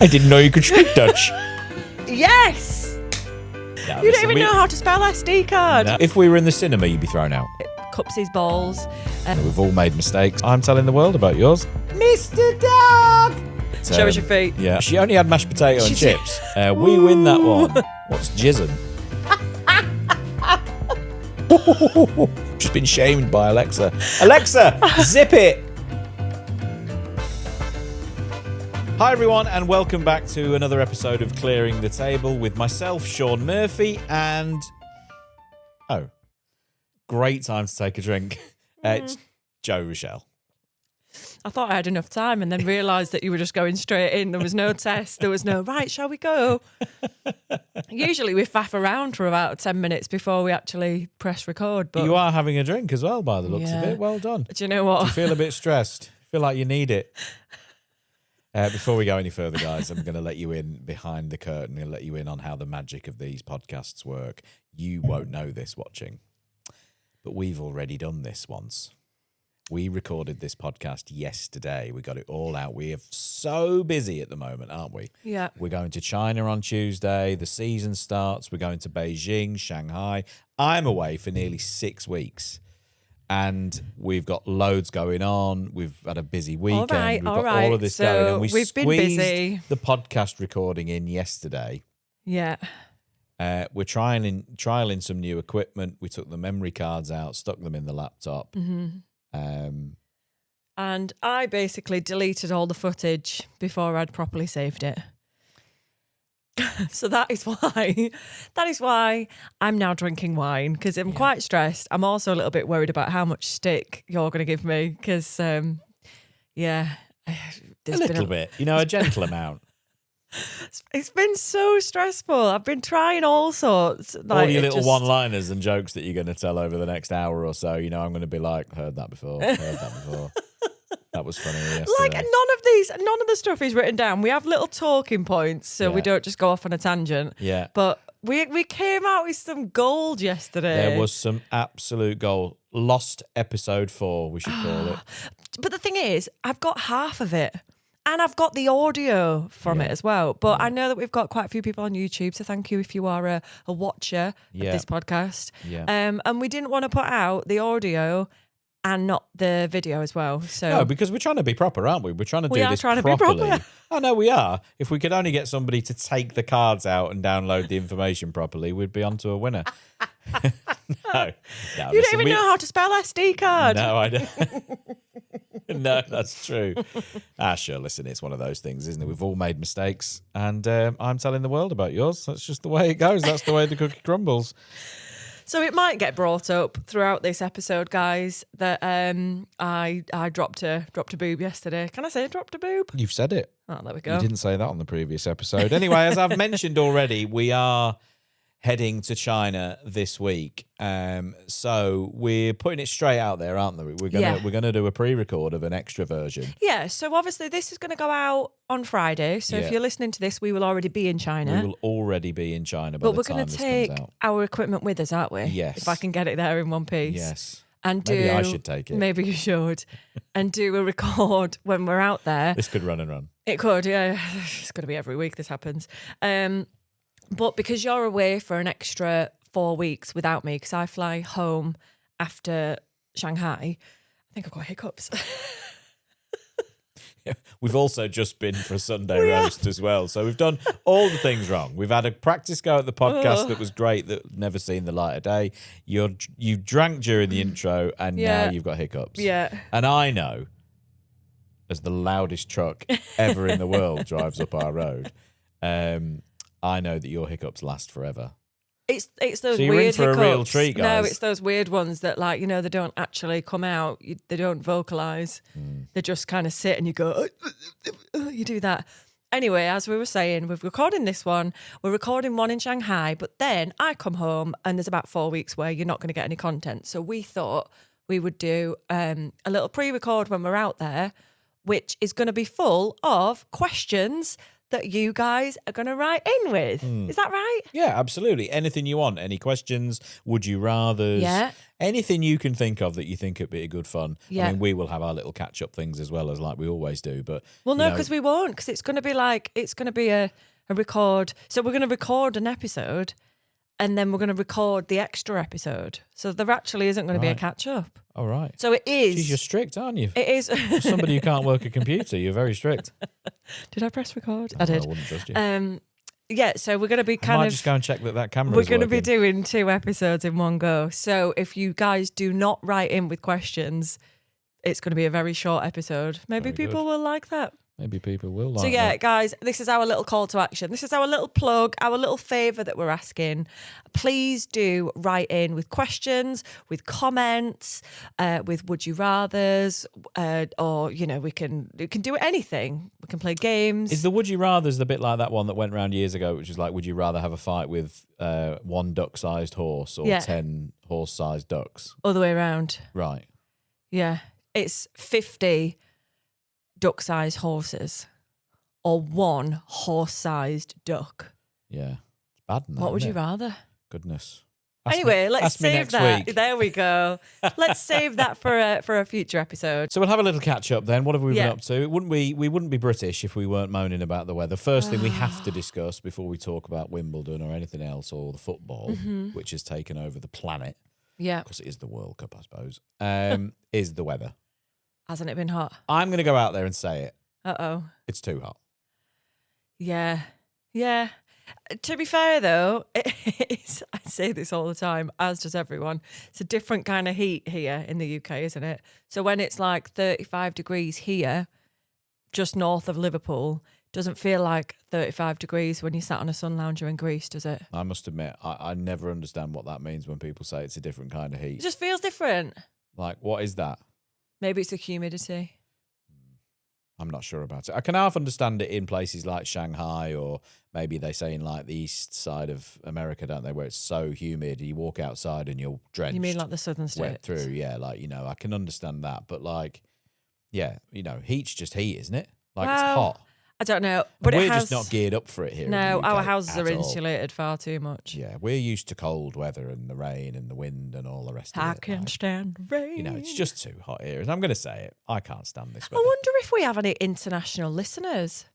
I didn't know you could speak Dutch. Yes! You don't even know how to spell SD card. No. If we were in the cinema, you'd be thrown out. Cupsy's balls. We've all made mistakes. I'm telling the world about yours. Mr. Dog! Show us your feet. Yeah. She only had mashed potato and chips. We win that one. What's jizzing? Just been shamed by Alexa. Alexa, zip it! Hi everyone, and welcome back to another episode of Clearing the Table with myself, Shaun Murphy, and... Oh. Great time to take a drink. It's Joe Rochelle. I thought I had enough time and then realised that you were just going straight in. There was no test. There was no, right, shall we go? Usually we faff around for about 10 minutes before we actually press record. But you are having a drink as well, by the looks of it. Well done. Do you know what? Do you feel a bit stressed? Feel like you need it? Before we go any further, guys, I'm going to let you in behind the curtain and let you in on how the magic of these podcasts work. You won't know this watching, but we've already done this once. We recorded this podcast yesterday. We got it all out. We are so busy at the moment, aren't we? Yeah. We're going to China on Tuesday. The season starts. We're going to Beijing, Shanghai. I'm away for nearly 6 weeks. And we've got loads going on. We've had a busy weekend. We've got all of this going on. We've been busy. The podcast recording in yesterday. Yeah. We're trialing some new equipment. We took the memory cards out, stuck them in the laptop. Mm-hmm. And I basically deleted all the footage before I'd properly saved it. So that is why I'm now drinking wine, because I'm quite stressed. I'm also a little bit worried about how much stick you're going to give me, because a little bit, a gentle amount. It's been so stressful. I've been trying all sorts. All your little one-liners and jokes that you're going to tell over the next hour or so. I'm going to be like, heard that before. That was funny yesterday. Like none of the stuff is written down. We have little talking points, so we don't just go off on a tangent. Yeah. But we came out with some gold yesterday. There was some absolute gold. Lost episode 4, we should call it. But the thing is, I've got half of it. And I've got the audio from it as well. But I know that we've got quite a few people on YouTube, so thank you if you are a watcher of this podcast. Yeah. And we didn't want to put out the audio and not the video as well. So no, because we're trying to be proper, aren't we? We're trying to do this properly. Be proper. I know we are. If we could only get somebody to take the cards out and download the information properly, we'd be onto a winner. No, you don't even know how to spell SD card. No, I don't. No, that's true. Sure, listen, it's one of those things, isn't it? We've all made mistakes, and I'm telling the world about yours. That's just the way it goes. That's the way the cookie crumbles. So it might get brought up throughout this episode, guys, that I dropped a boob yesterday. Can I say I dropped a boob? You've said it. Oh, there we go. You didn't say that on the previous episode. Anyway, as I've mentioned already, we are heading to China this week. So we're putting it straight out there, aren't we? We're gonna do a pre-record of an extra version. Yeah, so obviously this is going to go out on Friday. So if you're listening to this, we will already be in China. We will already be in China by the time this comes out. But we're going to take our equipment with us, aren't we? Yes. If I can get it there in one piece. Yes. And maybe I should take it. Maybe you should. And do a record when we're out there. This could run and run. It could, yeah. It's going to be every week this happens. But because you're away for an extra 4 weeks without me, because I fly home after Shanghai, I think I've got hiccups. Yeah, we've also just been for a Sunday roast as well. So we've done all the things wrong. We've had a practice go at the podcast that was great, that never seen the light of day. You drank during the intro, and now you've got hiccups. Yeah. And I know, as the loudest truck ever in the world drives up our road, I know that your hiccups last forever. It's those so you're weird in for hiccups. A real treat, guys. No, it's those weird ones that, like, they don't actually come out. They don't vocalise. They just kind of sit and you go, you do that. Anyway, as we were saying, we're recording this one. We're recording one in Shanghai, but then I come home and there's about 4 weeks where you're not going to get any content. So we thought we would do a little pre-record when we're out there, which is going to be full of questions that you guys are going to write in with. Is that right? Yeah, absolutely. Anything you want. Any questions? Would you rathers? Yeah. Anything you can think of that you think would be a good fun. Yeah. I mean, we will have our little catch-up things as well as like we always do. But Well, you no, know, because we won't, because it's going to be a record. So we're going to record an episode and then we're going to record the extra episode. So there actually isn't going to be a catch-up. all right. So it is. Geez, you're strict, aren't you? It is. For somebody who can't work a computer, you're very strict. Did I press record? Oh, I did. I wouldn't trust you. Yeah, so we're going to be I might kind of. just go and check that camera. We're going to be doing 2 episodes in one go. So if you guys do not write in with questions, it's going to be a very short episode. Maybe Very people will like that. Maybe people will like So yeah, that. guys, this is our little call to action. This is our little plug, our little favour that we're asking. Please do write in with questions, with comments, with would you rathers, or you know, we can do anything. We can play games. Is the would you rathers the bit like that one that went around years ago, which is like, would you rather have a fight with 1 duck-sized horse or 10 horse-sized ducks? Other way around. Right. Yeah, it's 50 duck-sized horses or 1 horse-sized duck. Yeah. It's bad. What would you rather? Goodness. Anyway, let's save that. Week. There we go. Let's save that for a future episode. So we'll have a little catch up then. What have we been up to? We wouldn't be British if we weren't moaning about the weather. First thing we have to discuss before we talk about Wimbledon or anything else or the football, which has taken over the planet. Yeah. Because it is the World Cup, I suppose. Is the weather. Hasn't it been hot? I'm going to go out there and say it. Uh-oh. It's too hot. Yeah. Yeah. To be fair, though, it's, I say this all the time, as does everyone. It's a different kind of heat here in the UK, isn't it? So when it's like 35 degrees here, just north of Liverpool, doesn't feel like 35 degrees when you sat on a sun lounger in Greece, does it? I must admit, I never understand what that means when people say it's a different kind of It heat. just feels different. Like, what is that? Maybe it's the humidity. I'm not sure about it. I can half understand it in places like Shanghai, or maybe they say in like the east side of America, don't they, where it's so humid you walk outside and you're drenched. You mean like the southern wet states? through? Yeah, like, you know, I can understand that, but like, yeah, you know, heat's just heat, isn't it? Like, it's hot. I don't know, but we're it has, just not geared up for it here. No, in the UK our houses at are all. insulated far too much. Yeah, we're used to cold weather and the rain and the wind and all the rest of it. I can stand rain. You know, it's just too hot here. And I'm going to say it. I can't stand this I weather. wonder if we have any international listeners.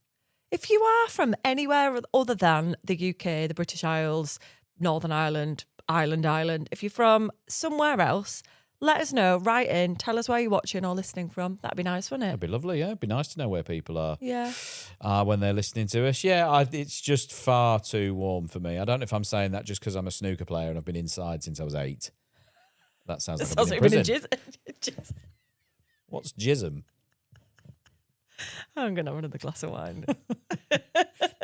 If you are from anywhere other than the UK, the British Isles, Northern Ireland, Ireland, if you're from somewhere else, let us know. Write in. Tell us where you're watching or listening from. That'd be nice, wouldn't That'd it? be lovely, yeah. It'd be nice to know where people are. Yeah. When they're listening to us. Yeah, it's just far too warm for me. I don't know if I'm saying that just because I'm a snooker player and I've been inside since I was 8. That sounds like I've been in prison. What's jism? I'm going to have another glass of wine.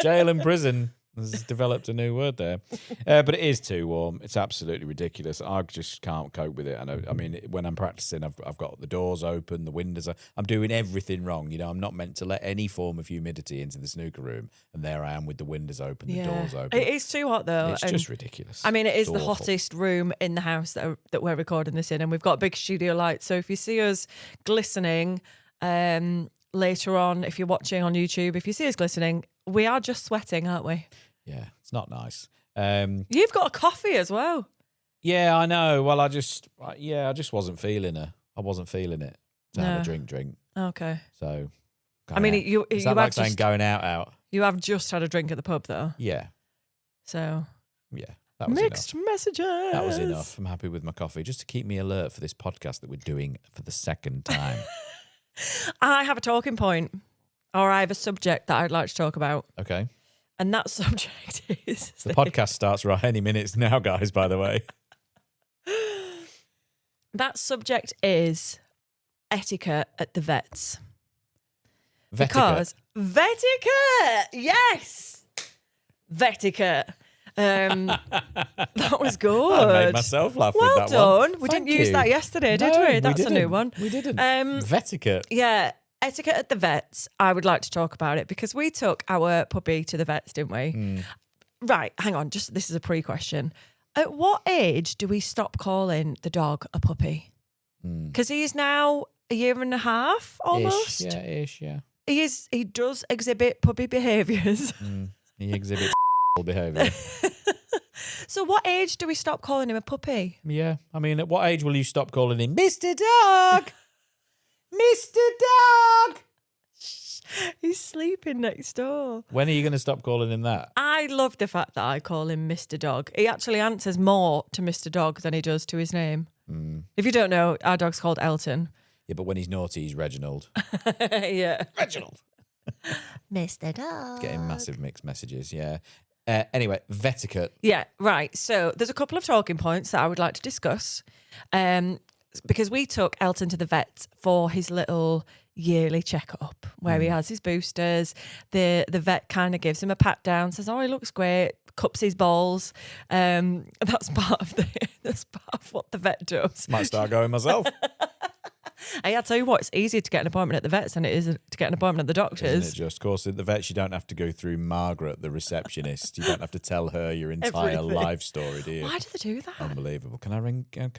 Jail and prison. Has developed a new word there. But it is too warm. It's absolutely ridiculous. I just can't cope with it. I mean, when I'm practicing, I've got the doors open, the windows are... I'm doing everything wrong. You know, I'm not meant to let any form of humidity into the snooker room. And there I am with the windows open, the doors open. It is too hot, though. It's just ridiculous. I mean, it is It's the awful. hottest room in the house that we're recording this in. And we've got big studio lights. So if you see us glistening... later on, if you're watching on YouTube, if you see us glistening, we are just sweating, aren't we? Yeah, it's not nice. You've got a coffee as well. Yeah, I know. Well, I just wasn't feeling it. I wasn't feeling it to have a drink. Okay. So, I mean, you is that have like saying just, going out? you have just had a drink at the pub, though. Yeah, So yeah. That was mixed enough. messages. That was enough. I'm happy with my coffee, just to keep me alert for this podcast that we're doing for the second time. I have a talking point, or I have a subject that I'd like to talk about. Okay. And that subject is... The podcast starts right any minutes now, guys, by the way. That subject is etiquette at the vets. Vet-iquette. Because vet-iquette, yes! Vet-iquette. That was good. I made myself laugh well with that one. done. We Thank didn't use you. that yesterday, did No, we? That's a new didn't. one. We didn't. Vet-iquette. Yeah, etiquette at the vets. I would like to talk about it because we took our puppy to the vets, didn't we? Right, hang on. Just this is a pre-question. At what age do we stop calling the dog a puppy? Because he's now a year and a half almost. Ish, yeah. he does exhibit puppy behaviours. He exhibits behaviour. So what age do we stop calling him a puppy? Yeah. I mean, at what age will you stop calling him Mr. Dog? Mr. Dog! He's sleeping next door. When are you going to stop calling him that? I love the fact that I call him Mr. Dog. He actually answers more to Mr. Dog than he does to his name. If you don't know, our dog's called Elton. Yeah, but when he's naughty, he's Reginald. Yeah. Reginald. Mr. Dog. Getting massive mixed messages, yeah. Anyway, vet-iquette. Yeah, right. So there's a couple of talking points that I would like to discuss. Because we took Elton to the vet for his little yearly checkup where he has his boosters. The vet kind of gives him a pat down, says, "Oh, he looks great," cups his balls. That's part of what the vet does. Might start going myself. I tell you what, it's easier to get an appointment at the vets than it is to get an appointment at the doctor's. Isn't it just? Of course, at the vets, you don't have to go through Margaret, the receptionist. You don't have to tell her your entire Everything. life story, do you? Why do they do that? Unbelievable. Can I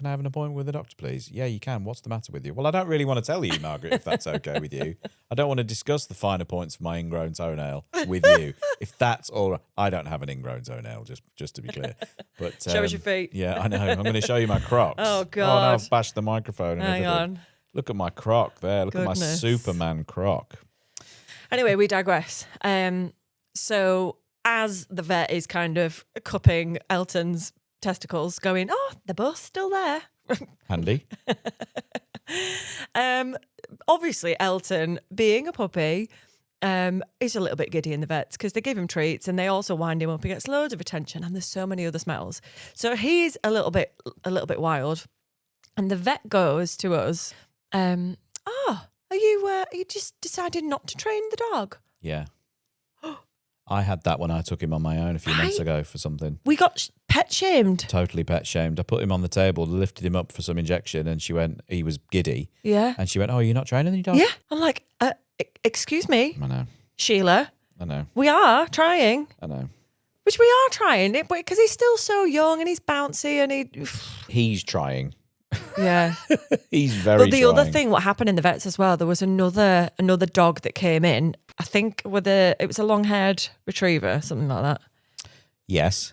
have an appointment with the doctor, please? Yeah, you can. What's the matter with you? Well, I don't really want to tell you, Margaret, if that's okay with you. I don't want to discuss the finer points of my ingrown toenail with you. If that's all right. I don't have an ingrown toenail, just to be clear. But Show us your feet. Yeah, I know. I'm going to show you my Crocs. Oh, God. Oh, no, I've bashed the microphone and Hang everything. on. Look at my Croc there. Look at my Goodness. Superman Croc. Anyway, we digress. So as the vet is kind of cupping Elton's testicles, going, "Oh, they're both still there." Handy. Obviously, Elton, being a puppy, is a little bit giddy in the vets because they give him treats and they also wind him up. He gets loads of attention and there's so many other smells. So he's a little bit wild. And the vet goes to us, are you just decided not to train the dog? Yeah. I had that when I took him on my own a few months ago for something. We got pet shamed. Totally pet shamed. I put him on the table, lifted him up for some injection, and she went, he was giddy. Yeah. And she went, "Oh, you're not training your dog?" Yeah. I'm like, excuse me, I know. Sheila. I know. We are trying. I know. Which we are trying, because he's still so young and he's bouncy and He's trying. Yeah. He's very But the trying. other thing, what happened in the vets as well, there was another dog that came in, I think it was a long-haired retriever, something like that. Yes.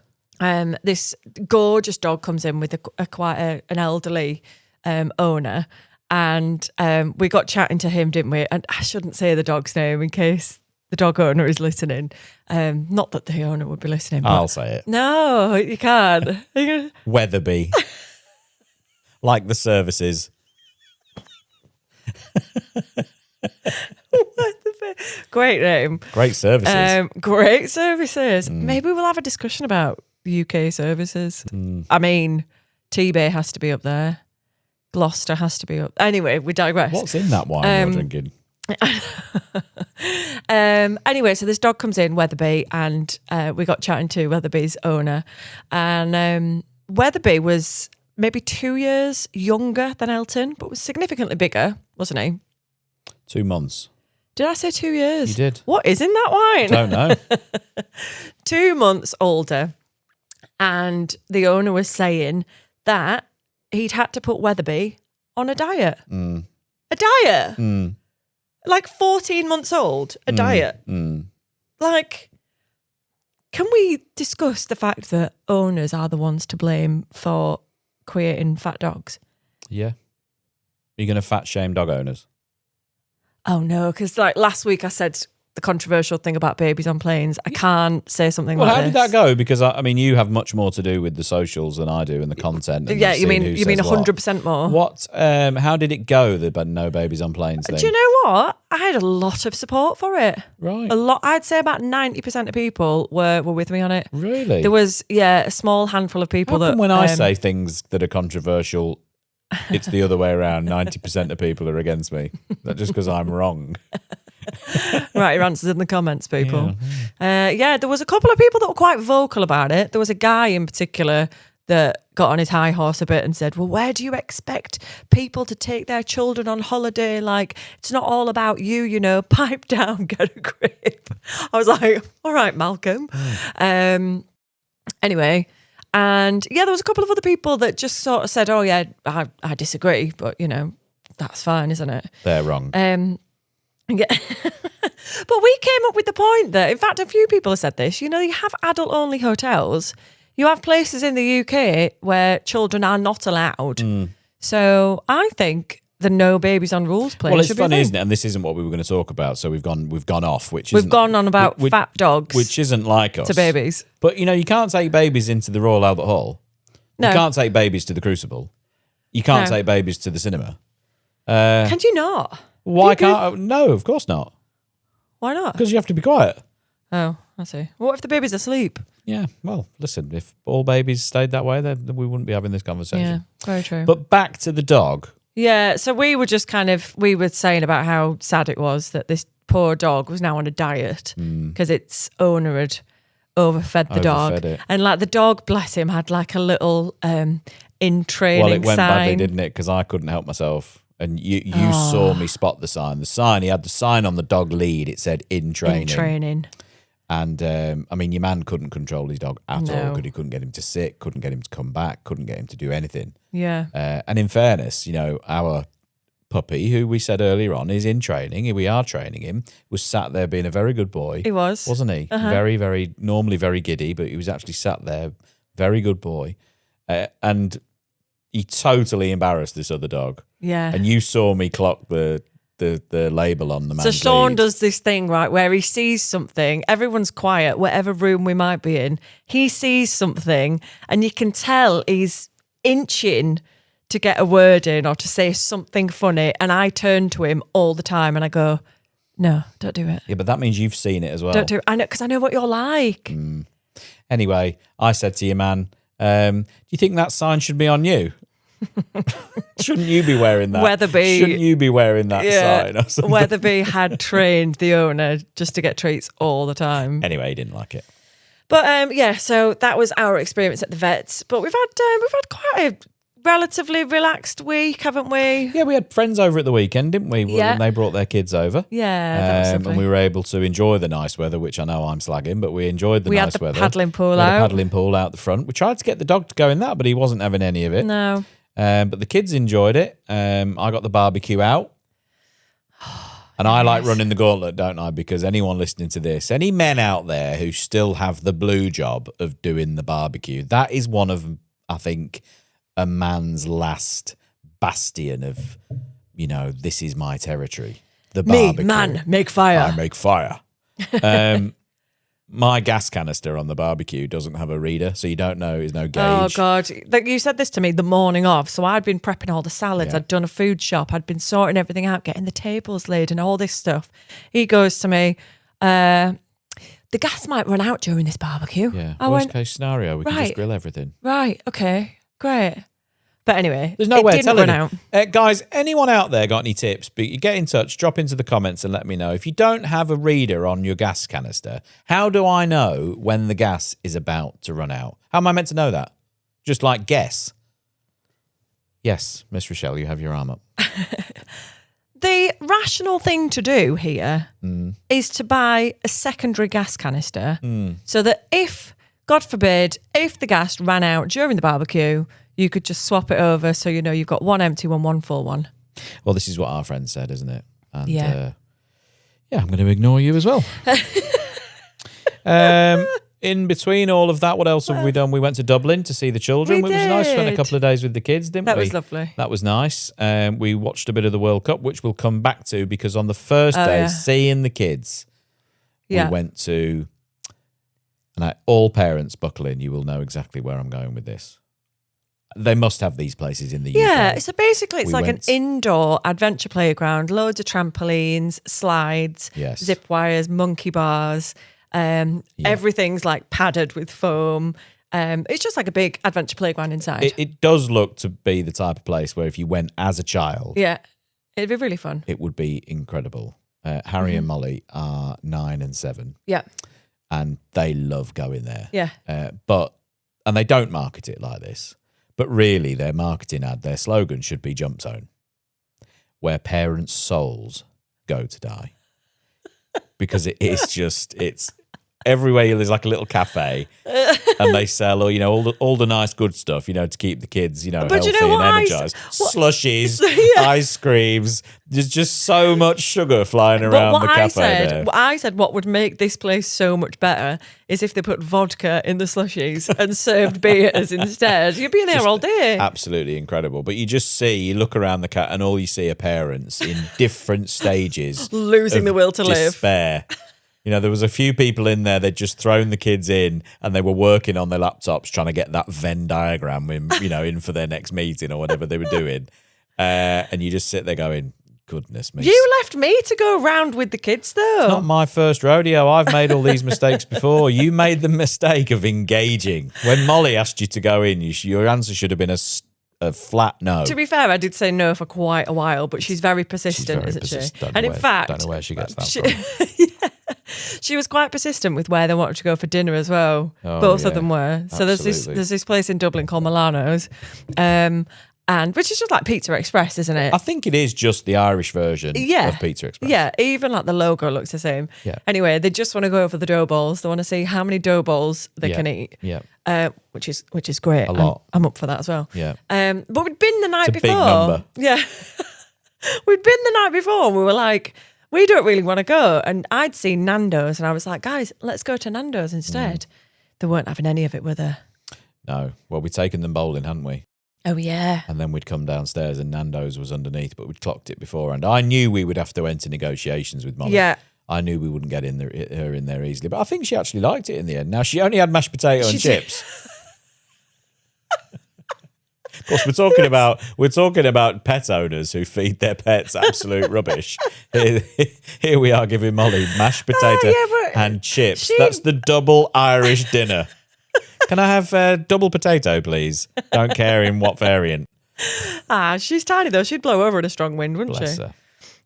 This gorgeous dog comes in with quite an elderly owner, and we got chatting to him, didn't we? And I shouldn't say the dog's name in case the dog owner is listening. Not that the owner would be listening. But I'll say it. No, you can't. Weatherby. Like the services. Great name. Great services. Great services. Maybe we'll have a discussion about UK services. I mean, T-Bay has to be up there. Gloucester has to be up. Anyway, we digress. What's in that wine you're drinking? Anyway, so this dog comes in, Weatherby, and we got chatting to Weatherby's owner. And Weatherby was maybe 2 years younger than Elton, but was significantly bigger, wasn't he? 2 months. Did I say 2 years? You did. What is in that wine? Don't know. 2 months older. And the owner was saying that he'd had to put Weatherby on a diet. A diet? Like 14 months old, a diet. Like, can we discuss the fact that owners are the ones to blame for creating fat dogs? Yeah. Are you going to fat shame dog owners? Oh no, because like last week I said the controversial thing about babies on planes. I can't say something like this. Well, how did that go? Because I mean, you have much more to do with the socials than I do and the content. And Yeah, you seeing mean who says 100% more. What? How did it go? The no babies on planes thing. Do you know what? I had a lot of support for it. Right. A lot. I'd say about 90% of people were with me on it. Really? There was a small handful of people How that come when I say things that are controversial, it's the other way around? 90% of people are against me. Not just because I'm wrong. Write your answers in the comments, people. There was a couple of people that were quite vocal about it. There was a guy in particular that got on his high horse a bit and said, "Well, where do you expect people to take their children on holiday? Like, it's not all about you, you know, pipe down, get a grip." I was like, all right, Malcolm. Anyway, and there was a couple of other people that just sort of said, "Oh yeah, I disagree, but you know, that's fine, isn't it?" They're wrong. Yeah. But we came up with the point that, in fact, a few people have said this, you have adult-only hotels. You have places in the UK where children are not allowed. So I think the no babies on rules place. Well, it's should be a funny, thing. isn't it? And this isn't what we were going to talk about. So we've gone off, We've gone on about fat dogs which isn't like us to babies. But you can't take babies into the Royal Albert Hall. No. You can't take babies to the Crucible. You can't take babies to the cinema. Can you not? Why can't? No, of course not. Why not? Because you have to be quiet. Oh, I see. What if the baby's asleep? Yeah. Well, listen. If all babies stayed that way, then we wouldn't be having this conversation. Yeah, very true. But back to the dog. Yeah, so we were just we were saying about how sad it was that this poor dog was now on a diet because its owner had overfed the dog. It. And the dog, bless him, had a little in training sign. Well, it went badly, didn't it? Because I couldn't help myself. And you saw me spot the sign. He had the sign on the dog lead. It said in training. In training. And your man couldn't control his dog at all because he couldn't get him to sit, couldn't get him to come back, couldn't get him to do anything. Yeah. And in fairness, our puppy, who we said earlier on is in training, we are training him, was sat there being a very good boy. He was. Wasn't he? Uh-huh. Very, very, normally very giddy, but he was actually sat there, very good boy. And he totally embarrassed this other dog. Yeah. And you saw me clock the label on the man's So Shaun lead. does this thing, right, where he sees something, everyone's quiet, whatever room we might be in, he sees something and you can tell he's inching to get a word in or to say something funny, and I turn to him all the time and I go, no, don't do it. Yeah, but that means you've seen it as well. Don't do it. I know, because I know what you're like. Anyway, I said to your man, do you think that sign should be on you? Shouldn't you be wearing that? Shouldn't you be wearing that sign or something? Weatherby had trained the owner just to get treats all the time. Anyway, he didn't like it. But so that was our experience at the vets. But we've had quite a relatively relaxed week, haven't we? Yeah, we had friends over at the weekend, didn't we? Yeah. When they brought their kids over. Yeah, that was lovely. And we were able to enjoy the nice weather, which I know I'm slagging, but we enjoyed the nice weather. We had the paddling pool We had out. a paddling pool out the front. We tried to get the dog to go in that, but he wasn't having any of it. No. But the kids enjoyed it. I got the barbecue out. And I like running the gauntlet, don't I? Because anyone listening to this, any men out there who still have the blue job of doing the barbecue, that is one of, I think, a man's last bastion of, this is my territory. The barbecue. Me, man, make fire. I make fire. My gas canister on the barbecue doesn't have a reader, so you don't know, there's no gauge. Oh, God. You said this to me the morning of, so I'd been prepping all the salads. Yeah. I'd done a food shop. I'd been sorting everything out, getting the tables laid and all this stuff. He goes to me, the gas might run out during this barbecue. Yeah, I worst went, case scenario, we can just right. grill everything. Right, okay, great. But anyway, There's no way of didn't telling run you. out. Guys, anyone out there got any tips? But you get in touch, drop into the comments and let me know. If you don't have a reader on your gas canister, how do I know when the gas is about to run out? How am I meant to know that? Just guess. Yes, Miss Rochelle, you have your arm up. The rational thing to do here is to buy a secondary gas canister so that if, God forbid, if the gas ran out during the barbecue, you could just swap it over so you've got one empty one, one full one. Well, this is what our friend said, isn't it? And, Yeah. I'm going to ignore you as well. In between all of that, what else have we done? We went to Dublin to see the children. We It was nice. Spent a did. couple of days with the kids, didn't we? That was lovely. That was nice. We watched a bit of the World Cup, which we'll come back to because on the first day, yeah. seeing the kids, Yeah. we went to, and all parents buckle in, you will know exactly where I'm going with this. They must have these places in the UK. Yeah, so basically it's We like went- an indoor adventure playground, loads of trampolines, slides, Yes. zip wires, monkey bars. Everything's padded with foam. It's just like a big adventure playground inside. It does look to be the type of place where if you went as a child, Yeah, it'd be really fun. it would be incredible. Harry and Molly are 9 and 7. Yeah, And they love going there. yeah. And they don't market it like this. But really, their marketing ad, their slogan should be Jump Zone, where parents' souls go to die. Because it is just, it's everywhere. There's like a little cafe, and and they sell, all the nice good stuff, to keep the kids, But healthy you know what and energized. Slushies, Yeah. ice creams. There's just so much sugar flying around the cafe there. What I said, what would make this place so much better is if they put vodka in the slushies and served beers instead. You'd be in there all day. Absolutely incredible. But you look around the cat, and all you see are parents in different stages, Losing the will to live. Despair. There was a few people in there, they'd just thrown the kids in and they were working on their laptops trying to get that Venn diagram in for their next meeting or whatever they were doing. And you just sit there going, goodness me. You left me to go around with the kids, though. It's not my first rodeo. I've made all these mistakes before. You made the mistake of engaging. When Molly asked you to go in, your answer should have been a flat no. To be fair, I did say no for quite a while, but she's very persistent, isn't she? And in fact, don't know where she gets that from. Yeah, she was quite persistent with where they wanted to go for dinner as well. Both of them were. So there's this place in Dublin called Milano's, and which is just like Pizza Express, isn't it? I think it is just the Irish version of Pizza Express. Yeah, even like the logo looks the same. Yeah. Anyway, they just want to go for the dough balls. They want to see how many dough balls they can eat. Yeah. Which is great. A lot. I'm up for that as well. Yeah. But we'd been the night before. Big number. Yeah. We'd been the night before and we were like, we don't really want to go. And I'd seen Nando's and I was like, guys, let's go to Nando's instead. They weren't having any of it, were they? No. Well, we'd taken them bowling, hadn't we? Oh, yeah. And then we'd come downstairs and Nando's was underneath, but we'd clocked it before. And I knew we would have to enter negotiations with Molly. Yeah. I knew we wouldn't get her in there easily. But I think she actually liked it in the end. Now, she only had mashed potato and chips. Of course, we're talking about pet owners who feed their pets absolute rubbish. Here we are giving Molly mashed potato and chips. That's the double Irish dinner. Can I have double potato, please? Don't care in what variant. She's tiny though. She'd blow over in a strong wind, wouldn't Bless she? her.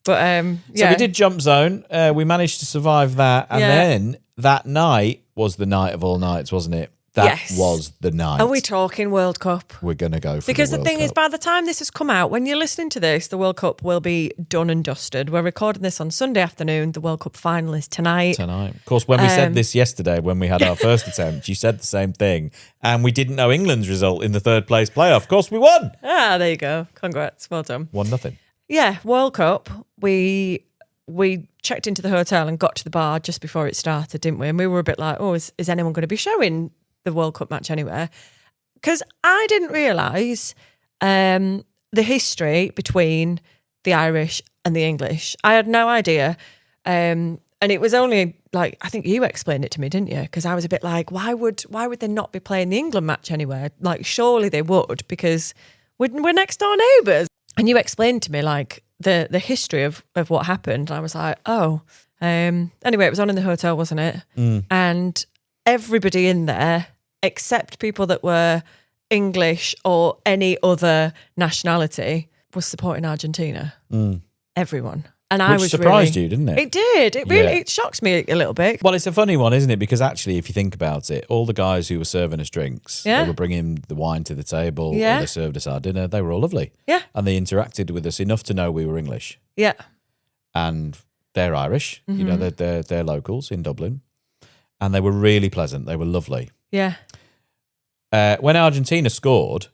But So we did jump zone. We managed to survive that, and then that night was the night of all nights, wasn't it? That was the night. Are we talking World Cup? We're going to go for because the the World thing Cup. is, by the time this has come out, when you're listening to this, the World Cup will be done and dusted. We're recording this on Sunday afternoon. The World Cup final is tonight. Of course, when we said this yesterday, when we had our first attempt, you said the same thing, and we didn't know England's result in the third place playoff. Of course, we won. There you go. Congrats. Well done. 1-0. Yeah, World Cup. We checked into the hotel and got to the bar just before it started, didn't we? And we were a bit like, oh, is anyone going to be showing the World Cup match anywhere? Because I didn't realise the history between the Irish and the English. I had no idea. And it was only like, I think you explained it to me, didn't you? Because I was a bit like, why would they not be playing the England match anywhere? Like, surely they would, because we're next door neighbours. And you explained to me like the history of what happened. And I was like, oh. Anyway, it was on in the hotel, wasn't it? And everybody in there, except people that were English or any other nationality, was supporting Argentina. Everyone. And I was surprised you, didn't it? It did. It really it shocks me a little bit. Well, it's a funny one, isn't it? Because actually, if you think about it, all the guys who were serving us drinks, they were bringing the wine to the table, or they served us our dinner, they were all lovely. Yeah. And they interacted with us enough to know we were English. Yeah. And they're Irish, they're locals in Dublin. And they were really pleasant. They were lovely. Yeah. When Argentina scored,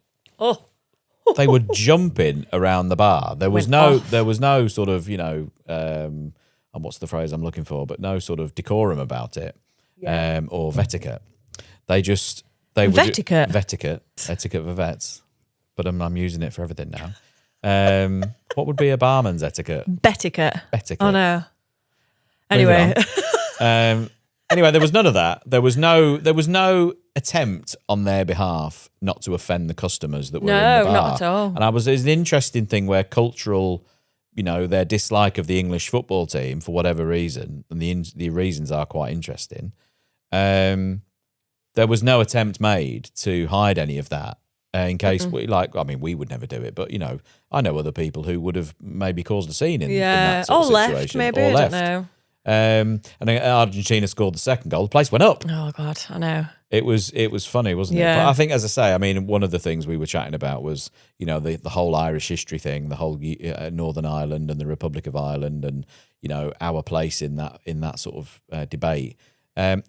they were jumping around the bar. There was no sort of, and what's the phrase I'm looking for, but no sort of decorum about it, or vet-iquette. Vet-iquette, etiquette for vets, but I'm using it for everything now. What would be a barman's etiquette? Bet-iquette. Etiquette. Oh no. Anyway. Anyway, there was none of that. There was no attempt on their behalf not to offend the customers that were in the bar. No, not at all. And it's an interesting thing where cultural, their dislike of the English football team for whatever reason, and the reasons are quite interesting. There was no attempt made to hide any of that. In case we would never do it, but I know other people who would have maybe caused a scene in that sort of situation. Maybe, I don't know. And then Argentina scored the second goal. The place went up. Oh God, I know. It was funny, wasn't it? But I think, as I say, one of the things we were chatting about was, the whole Irish history thing, the whole Northern Ireland and the Republic of Ireland, and our place in that sort of debate.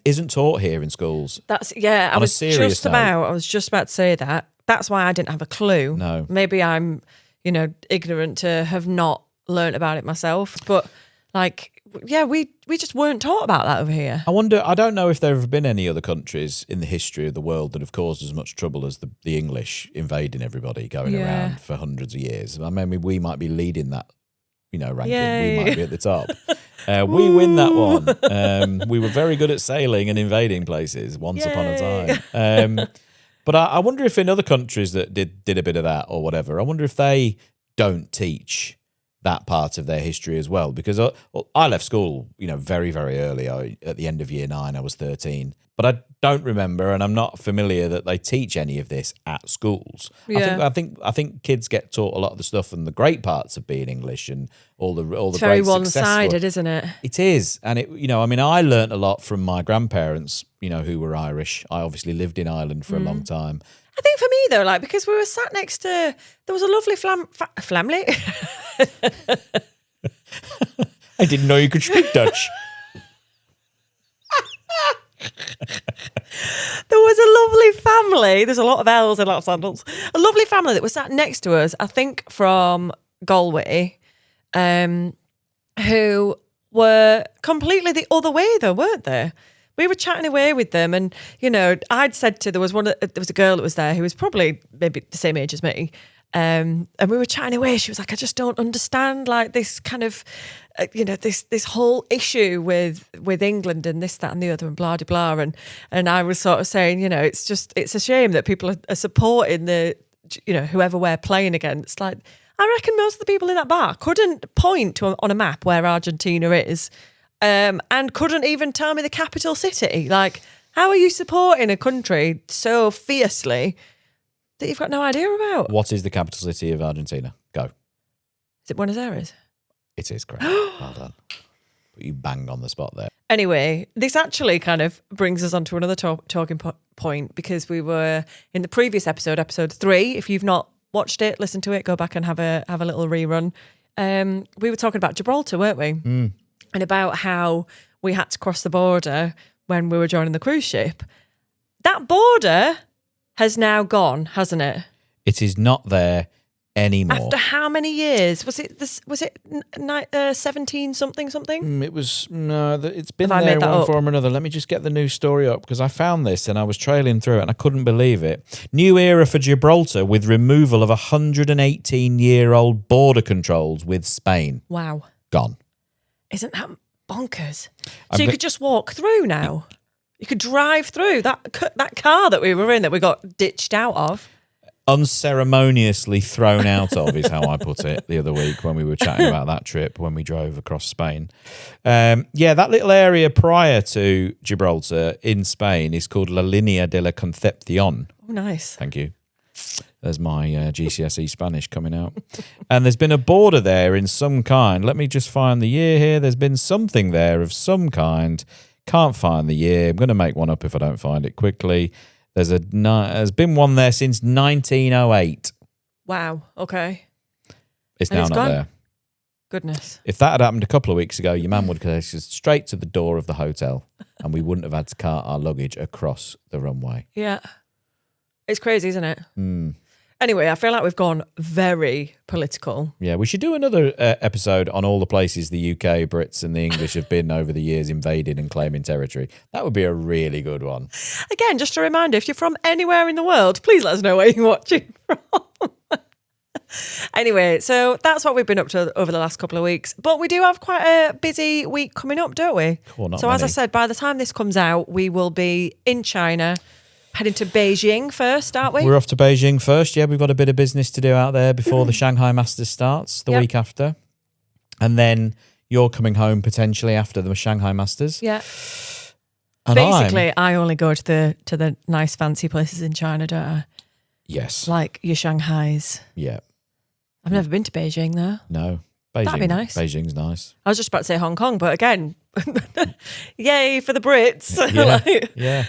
isn't taught here in schools. I was just about to say that. That's why I didn't have a clue. No. Maybe I'm, ignorant to have not learnt about it myself. But we just weren't taught about that over here. I don't know if there have been any other countries in the history of the world that have caused as much trouble as the English invading everybody, going around for hundreds of years. I mean, we might be leading that, ranking. Yay. We might be at the top. We win that one. We were very good at sailing and invading places once upon a time. But I wonder if in other countries that did a bit of that or whatever, I wonder if they don't teach that part of their history as well. Because I left school, very, very early. At the end of year 9, I was 13. But I don't remember, and I'm not familiar that they teach any of this at schools. Yeah. I think kids get taught a lot of the stuff and the great parts of being English and all the It's great very one-sided, isn't it? It is, and I learnt a lot from my grandparents, who were Irish. I obviously lived in Ireland for a long time. I think for me though, because we were sat next to, there was a lovely family. I didn't know you could speak Dutch. There was a lovely family. There's a lot of L's and a lot of sandals. A lovely family that was sat next to us, I think from Galway, who were completely the other way though, weren't they? We were chatting away with them, and I'd said there was a girl that was there who was probably maybe the same age as me, and we were chatting away. She was like, "I just don't understand this kind of, this whole issue with England and this, that, and the other, and blah de blah." And I was sort of saying, it's a shame that people are supporting the, whoever we're playing against. I reckon most of the people in that bar couldn't point on a map where Argentina is. And couldn't even tell me the capital city. How are you supporting a country so fiercely that you've got no idea about? What is the capital city of Argentina? Go. Is it Buenos Aires? It is correct. Well done. But you banged on the spot there. Anyway, this actually kind of brings us on to another talking point, because we were in the previous episode 3. If you've not watched it, listen to it, go back and have a little rerun. We were talking about Gibraltar, weren't we? Mm. And about how we had to cross the border when we were joining the cruise ship. That border has now gone, hasn't it? It is not there anymore. After how many years? Was it 17 something? It was, no, it's been there in one form or another. Let me just get the new story up, because I found this and I was trailing through it and I couldn't believe it. New era for Gibraltar with removal of 118-year-old border controls with Spain. Wow. Gone. Isn't that bonkers? So you could just walk through now. You could drive through that car that we were in, that we got ditched out of. Unceremoniously thrown out of is how I put it the other week when we were chatting about that trip when we drove across Spain. That little area prior to Gibraltar in Spain is called La Línea de la Concepción. Oh, nice. Thank you. There's my GCSE Spanish coming out. And there's been a border there in some kind. Let me just find the year here. There's been something there of some kind. Can't find the year. I'm going to make one up if I don't find it quickly. There's been one there since 1908. Wow. Okay. It's now not there. Goodness. If that had happened a couple of weeks ago, your man would go straight to the door of the hotel and we wouldn't have had to cart our luggage across the runway. Yeah. It's crazy, isn't it? Mm. Anyway, I feel like we've gone very political. Yeah, we should do another episode on all the places the UK, Brits and the English have been over the years invading and claiming territory. That would be a really good one. Again, just a reminder, if you're from anywhere in the world, please let us know where you're watching from. Anyway, so that's what we've been up to over the last couple of weeks. But we do have quite a busy week coming up, don't we? As I said, by the time this comes out, we will be in China, heading to Beijing first, aren't we? We're off to Beijing first. Yeah, we've got a bit of business to do out there before the Shanghai Masters starts the week after. And then you're coming home potentially after the Shanghai Masters. Yeah. And basically, I only go to the nice fancy places in China, don't I? Yes. Like your Shanghais. Yeah. I've never been to Beijing though. No. Beijing, that'd be nice. Beijing's nice. I was just about to say Hong Kong, but again, yay for the Brits. Yeah,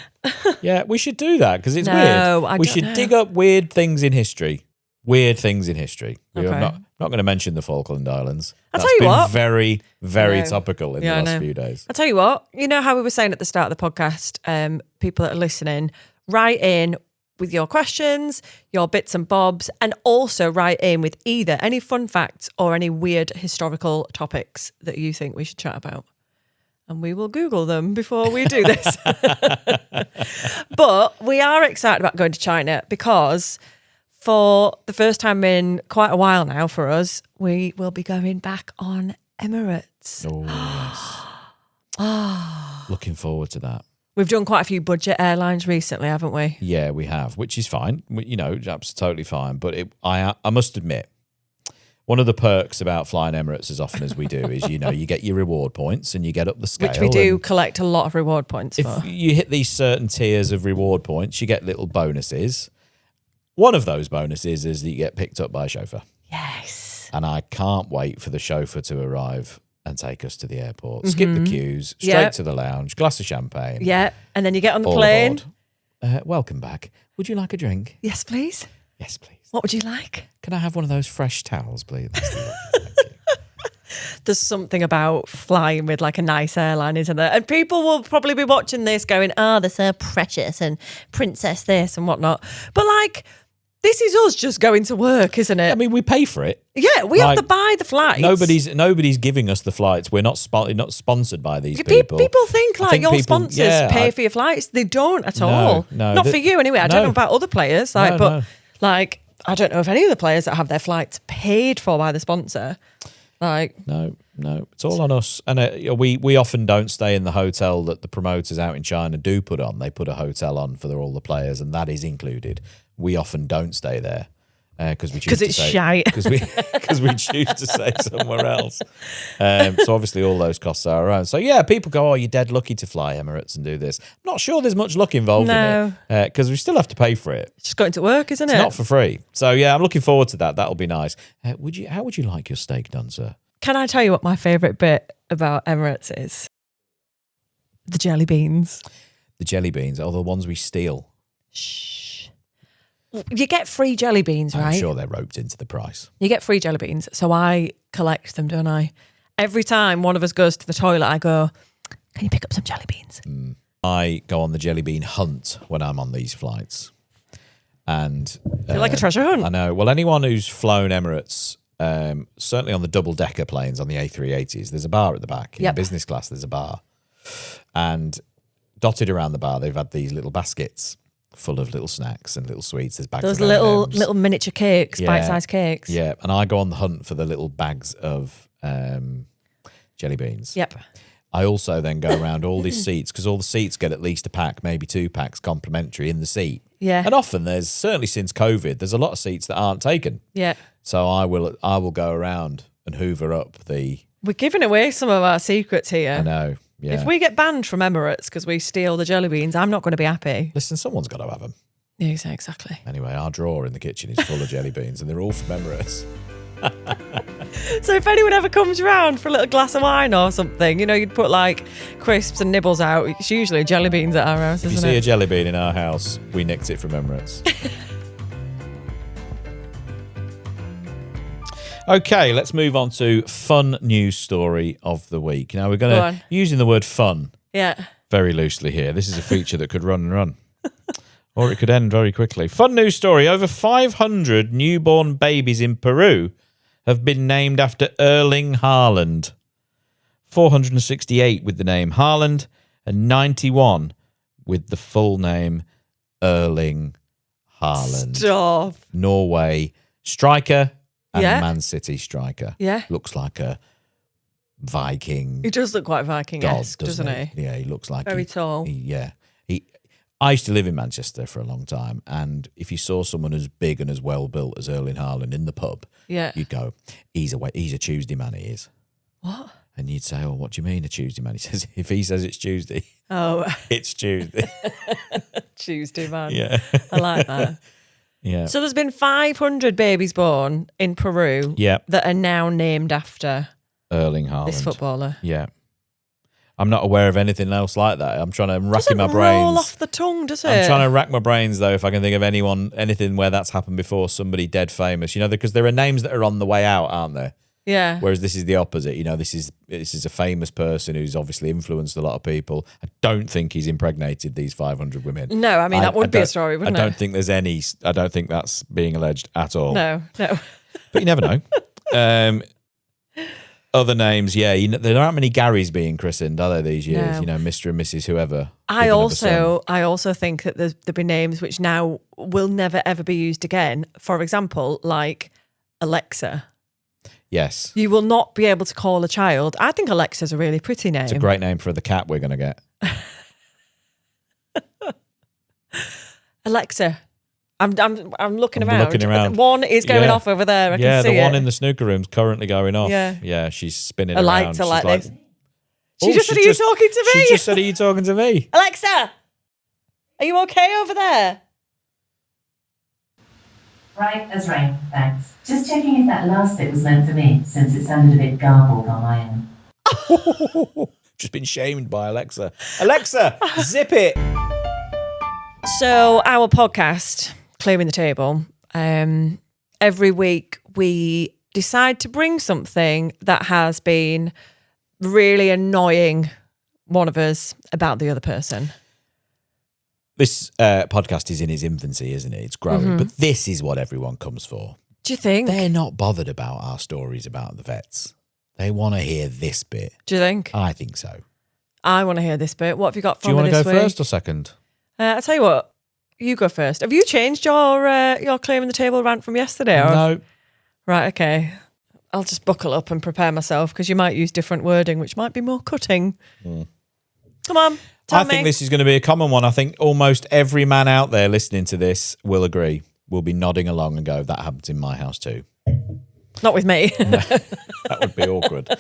yeah. We should do that because it's weird. We should dig up weird things in history. Weird things in history. We have Not going to mention the Falkland Islands. I'll That's tell you been what. very, very know. topical in Yeah, I the last know. few days. I'll tell you what, you know how we were saying at the start of the podcast, people that are listening, write in with your questions, your bits and bobs, and also write in with either any fun facts or any weird historical topics that you think we should chat about. And we will Google them before we do this. But we are excited about going to China because for the first time in quite a while now for us, we will be going back on Emirates. Oh, yes. Looking forward to that. We've done quite a few budget airlines recently, haven't we? Yeah, we have, which is fine. That's totally fine. But I must admit, one of the perks about flying Emirates as often as we do is, you get your reward points and you get up the scale. Which we do collect a lot of reward points for. If you hit these certain tiers of reward points, you get little bonuses. One of those bonuses is that you get picked up by a chauffeur. Yes. And I can't wait for the chauffeur to arrive and take us to the airport. Skip the queues, straight to the lounge, glass of champagne. Yeah. And then you get on the all plane. aboard. Welcome back. Would you like a drink? Yes, please. Yes, please. What would you like? Can I have one of those fresh towels, please? There's something about flying with like a nice airline, isn't there? And people will probably be watching this going, they're so precious and princess this and whatnot. But like, this is us just going to work, isn't it? I mean, we pay for it. Yeah, we have to buy the flights. Nobody's giving us the flights. We're not sponsored by these people. People think like your people, sponsors pay for your flights. They don't at all. No, not for you anyway. I don't know about other players. Like, No. like I don't know if any of the players that have their flights paid for by the sponsor. Like No, it's all on us. And we often don't stay in the hotel that the promoters out in China do put on. They put a hotel on for all the players, and that is included. We often don't stay there because we choose it's shite. because we choose to stay somewhere else. So obviously all those costs are our own. So yeah, people go, "Oh, you're dead lucky to fly Emirates and do this." I'm not sure there's much luck involved in it because we still have to pay for it. It's just going to work, isn't it? It's not for free. So yeah, I'm looking forward to that. That'll be nice. How would you like your steak done, sir? Can I tell you what my favourite bit about Emirates is? The jelly beans. The jelly beans are the ones we steal. Shh. You get free jelly beans, right? I'm sure they're roped into the price. You get free jelly beans, so I collect them, don't I? Every time one of us goes to the toilet, I go, "Can you pick up some jelly beans?" I go on the jelly bean hunt when I'm on these flights. And You're like a treasure hunt. I know. Well, anyone who's flown Emirates, certainly on the double-decker planes, on the A380s, there's a bar at the back. In business class, there's a bar. And dotted around the bar, they've had these little baskets full of little snacks and little sweets. There's bags Those of M&Ms. little miniature cakes, bite-sized cakes. Yeah, and I go on the hunt for the little bags of jelly beans. Yep. I also then go around all these seats because all the seats get at least a pack, maybe 2 packs complimentary in the seat. Yeah. And often certainly since COVID, there's a lot of seats that aren't taken. Yeah. So I will go around and hoover up the... We're giving away some of our secrets here. I know, yeah. If we get banned from Emirates because we steal the jelly beans, I'm not going to be happy. Listen, someone's got to have them. Yeah, exactly. Anyway, our drawer in the kitchen is full of jelly beans and they're all from Emirates. So if anyone ever comes around for a little glass of wine or something, you'd put like crisps and nibbles out. It's usually jelly beans at our house, If you isn't see it? a jelly bean in our house, we nicked it from Emirates. Okay, let's move on to fun news story of the week. Now we're Go going on. to using the word fun Yeah. very loosely here. This is a feature that could run and run. Or it could end very quickly. Fun news story. Over 500 newborn babies in Peru have been named after Erling Haaland. 468 with the name Haaland and 91 with the full name Erling Haaland. Stop. Norway striker and Yeah. Man City striker. Yeah. Looks like a Viking He does look quite Viking-esque, god, doesn't he? Yeah, he looks like Very tall. I used to live in Manchester for a long time, and if you saw someone as big and as well built as Erling Haaland in the pub, Yeah. you'd go, he's a Tuesday man, he is. What? And you'd say, oh, what do you mean a Tuesday man? He says, if he says it's Tuesday, Oh, it's Tuesday. Tuesday, man. Yeah. I like that. Yeah. So there's been 500 babies born in Peru Yeah. that are now named after Erling Haaland. this footballer. Yeah. I'm not aware of anything else like that. I'm trying to rack in my Doesn't roll brains. off the tongue, does it? I'm trying to rack my brains though if I can think of anything where that's happened before. Somebody dead famous, because there are names that are on the way out, aren't there? Yeah. Whereas this is the opposite. This is a famous person who's obviously influenced a lot of people. I don't think he's impregnated these 500 women. No, I mean that would be a story, wouldn't it? I don't think there's any. I don't think that's being alleged at all. No. But you never know. Other names, yeah. There aren't many Garys being christened, are there, these years? No. Mr. and Mrs. whoever. I also think that there'll be names which now will never ever be used again. For example, like Alexa. Yes. You will not be able to call a child. I think Alexa's a really pretty name. It's a great name for the cat we're going to get. Alexa. I'm looking around. Looking around. One is going off over there. I can see the one it. in the snooker room's currently going off. Yeah. She's spinning I like around. to like this. Oh, She just said, are you talking to me? She just said, are you talking to me? Alexa, are you okay over there? Right as rain, thanks. Just checking if that last bit was meant for me, since it sounded a bit garbled on my end. Just been shamed by Alexa. Alexa, zip it. So our podcast, Clearing the Table, every week we decide to bring something that has been really annoying one of us about the other person. This podcast is in its infancy, isn't it? It's growing. But this is what everyone comes for. Do you think? They're not bothered about our stories about the vets. They want to hear this bit. Do you think? I think so. I want to hear this bit. What have you got for me this week? Do you want to go first or second? I'll tell you what. You go first. Have you changed your Clearing the Table rant from yesterday? Or? No. Right, okay. I'll just buckle up and prepare myself because you might use different wording, which might be more cutting. Come on, tell me. I think this is going to be a common one. I think almost every man out there listening to this will agree. Will be nodding along and go, that happens in my house too. Not with me. That would be awkward.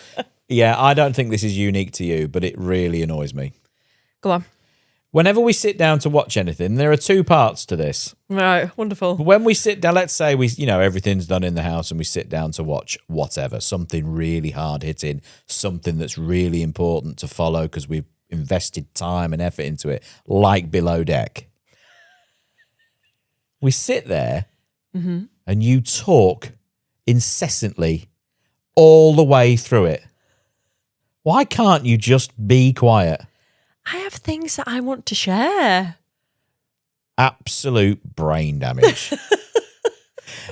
Yeah, I don't think this is unique to you, but it really annoys me. Go on. Whenever we sit down to watch anything, there are two parts to this. Right, wonderful. When we sit down, let's say everything's done in the house and we sit down to watch whatever, something really hard hitting, something that's really important to follow because we've invested time and effort into it, like Below Deck. We sit there and you talk incessantly all the way through it. Why can't you just be quiet? I have things that I want to share. Absolute brain damage.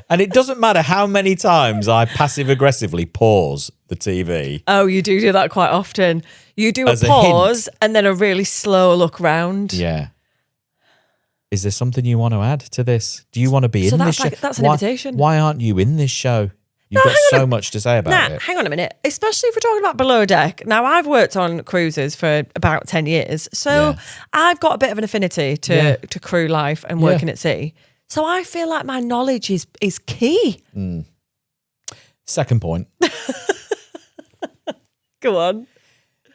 And it doesn't matter how many times I passive-aggressively pause the TV. Oh, you do that quite often. You do a pause and then a really slow look round. Yeah. Is there something you want to add to this? Do you want to be in this show? That's an invitation. Why aren't you in this show? You've got so much to say about it. Hang on a minute. Especially if we're talking about Below Deck. Now, I've worked on cruises for about 10 years. So I've got a bit of an affinity to crew life and working at sea. So I feel like my knowledge is key. Second point. Go on.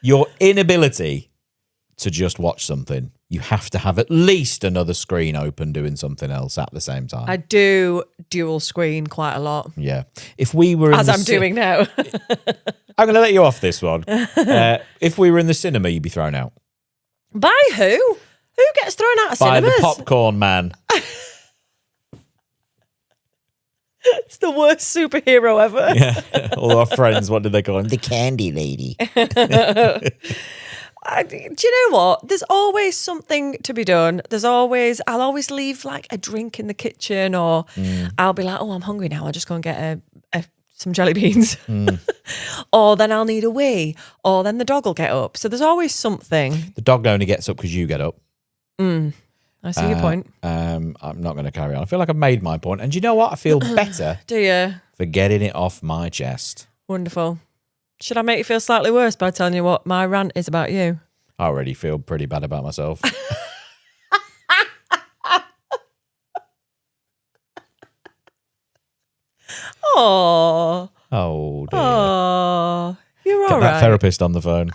Your inability to just watch something. You have to have at least another screen open doing something else at the same time. I do dual screen quite a lot. Yeah. If we were as I'm doing now. I'm going to let you off this one. If we were in the cinema, you'd be thrown out. By who? Who gets thrown out of By cinemas? the popcorn man. It's the worst superhero ever. Yeah. All our friends, what did they call him? The candy lady. Do you know what? There's always something to be done. I'll always leave like a drink in the kitchen, or I'll be like, oh, I'm hungry now. I'll just go and get some jelly beans. Or then I'll need a wee, or then the dog will get up. So there's always something. The dog only gets up because you get up. I see your point. I'm not going to carry on. I feel like I've made my point. And do you know what? I feel better Do you? for getting it off my chest. Wonderful. Should I make you feel slightly worse by telling you what my rant is about you? I already feel pretty bad about myself. Oh, Oh, dear. oh, you're Get all that right. therapist on the phone.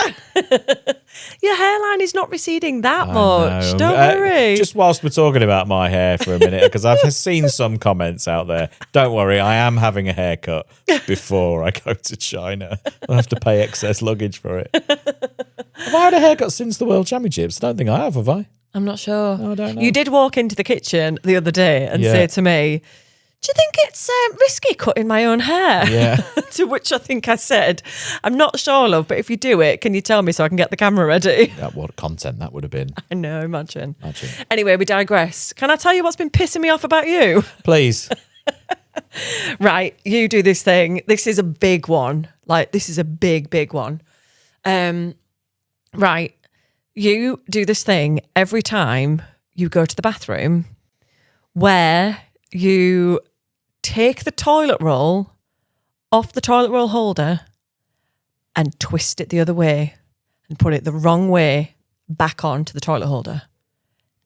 Your hairline is not receding that I much. know. Don't worry. Just whilst we're talking about my hair for a minute, because I've seen some comments out there. Don't worry, I am having a haircut before I go to China. I'll have to pay excess luggage for it. Have I had a haircut since the World Championships? I don't think I have I? I'm not sure. I don't know. You did walk into the kitchen the other day and say to me, do you think it's risky cutting my own hair? Yeah. To which I think I said, I'm not sure, love, but if you do it, can you tell me so I can get the camera ready? What content that would have been. I know, imagine. Anyway, we digress. Can I tell you what's been pissing me off about you? Please. Right, you do this thing. This is a big one. Like, this is a big, big one. Right, you do this thing every time you go to the bathroom where you take the toilet roll off the toilet roll holder and twist it the other way and put it the wrong way back onto the toilet holder.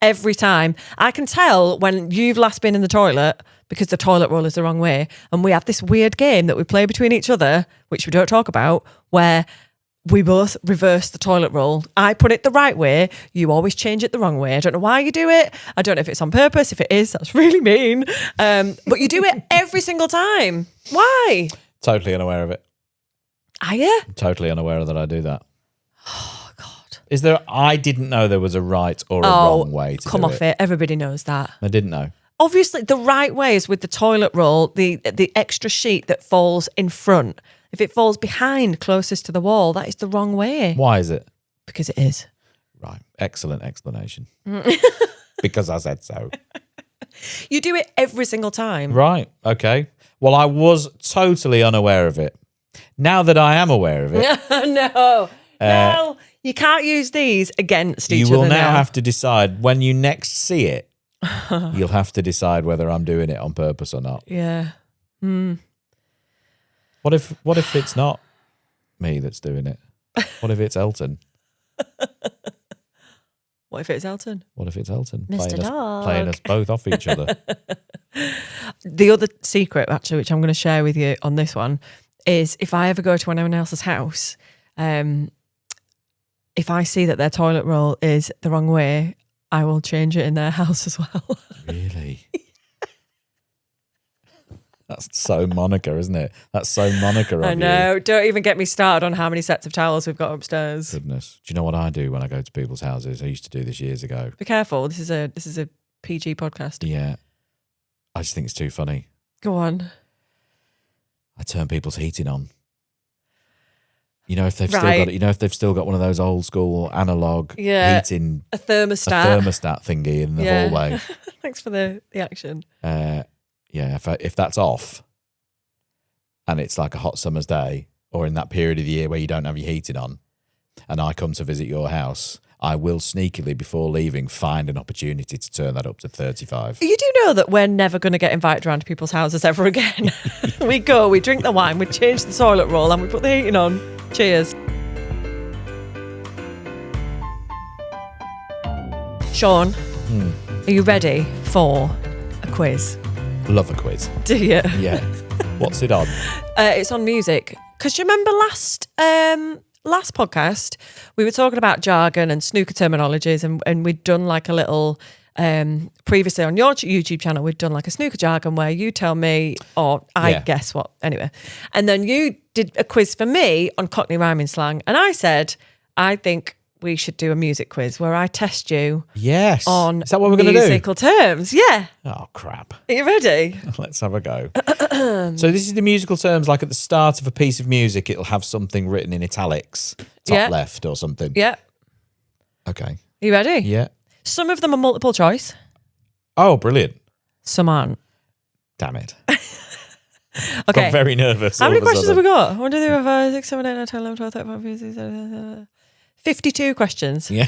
Every time. I can tell when you've last been in the toilet because the toilet roll is the wrong way. And we have this weird game that we play between each other, which we don't talk about, where we both reverse the toilet roll. I put it the right way. You always change it the wrong way. I don't know why you do it. I don't know if it's on purpose. If it is, that's really mean. But you do it every single time. Why? Totally unaware of it. Are you? Totally unaware that I do that. Oh, God. Is there? I didn't know there was a right or a wrong way to come do off it. Everybody knows that. I didn't know. Obviously, the right way is with the toilet roll, the extra sheet that falls in front. If it falls behind, closest to the wall, that is the wrong way. Why is it? Because it is. Right. Excellent explanation. Because I said so. You do it every single time. Right. Okay. Well, I was totally unaware of it. Now that I am aware of it. No, you can't use these against each other. You will now have to decide when you next see it. You'll have to decide whether I'm doing it on purpose or not. Yeah. What if it's not me that's doing it? What if it's Elton? What if it's Elton? What if it's Elton? Mr. Dog. Playing us both off each other. The other secret, actually, which I'm going to share with you on this one, is if I ever go to anyone else's house, if I see that their toilet roll is the wrong way, I will change it in their house as well. Really? That's so Monica, isn't it? That's so Monica of I you. know. Don't even get me started on how many sets of towels we've got upstairs. Goodness. Do you know what I do when I go to people's houses? I used to do this years ago. Be careful. This is a PG podcast. Yeah. I just think it's too funny. Go on. I turn people's heating on. You know, if they've still got one of those old school analog heating, a thermostat thingy in the hallway. Thanks for the action. Yeah, if that's off, and it's like a hot summer's day, or in that period of the year where you don't have your heating on, and I come to visit your house, I will sneakily, before leaving, find an opportunity to turn that up to 35. You do know that we're never going to get invited around to people's houses ever again. We go, we drink the wine, we change the toilet roll, and we put the heating on. Cheers. Shaun, are you ready for a quiz? Love a quiz. Do you? Yeah. What's it on? It's on music. Because you remember last podcast, we were talking about jargon and snooker terminologies, and we'd done like a little, previously on your YouTube channel, we'd done like a snooker jargon where you tell me, or I guess what, anyway. And then you did a quiz for me on Cockney rhyming slang. And I said, I think we should do a music quiz where I test you on Is that what we're going to do? musical terms. Yeah. Oh, crap. Are you ready? Let's have a go. So this is the musical terms, like at the start of a piece of music, it'll have something written in italics, top left or something. Yeah. Okay. Are you ready? Yeah. Some of them are multiple choice. Oh, brilliant. Some aren't. Damn it. Okay. Got very nervous. How many questions have we got? 1, 2, 3, 4, 5, 6, 7, 8, 9, 10, 11, 12, 13, 14, 15, 16, 17, 52 questions. Yeah.